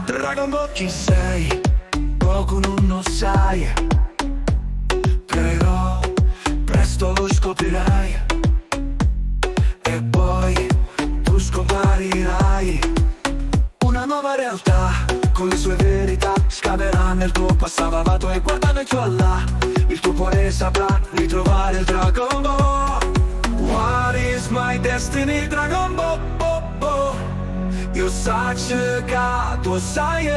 Dragon Ball chi sei? Poco non lo sai, però presto lo scoprirai. E poi tu scomparirai. Una nuova realtà con le sue verità scaverà nel tuo passato e guardando il tuo là il tuo cuore saprà ritrovare il Dragon Ball. What is my destiny, Dragon Ball? Io saccio che tu sai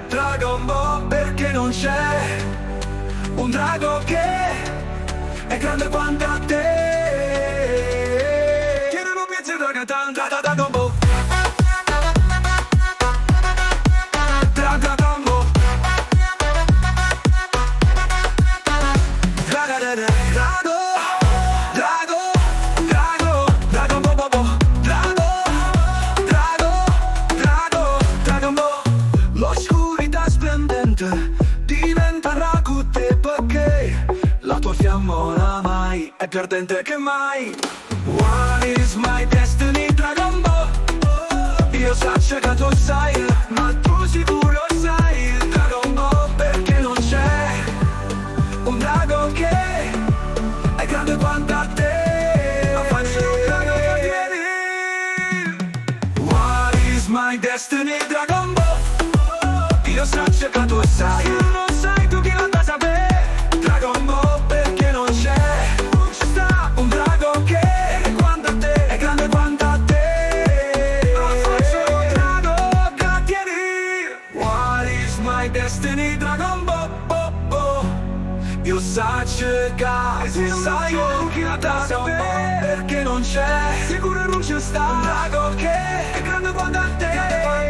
Dragon Ball, perché non c'è un drago che è grande quanto a te. Quiero un pezzo di Dragon Ball. Diventa Rakute perché la tua fiamma oramai è più ardente che mai. What is my destiny, Dragon Ball? Io saccio che tu sai, ma tu sicuro sai il Dragon Ball, perché non c'è un drago che è grande quanto a te. Ma faccio un drago che vieni. What is my destiny, Dragon Ball? Io saccio che tu sai, non sai tu chi la sapere. Dragon Ball, perché non c'è un drago che è quanto a te, è grande quanto a te. Ma faccio un drago che tieni. What is my destiny, Dragon Ball? Io saccio che tu sai chi la sapere, perché non c'è, sicuro non c'è sta un drago che è grande quanto a te.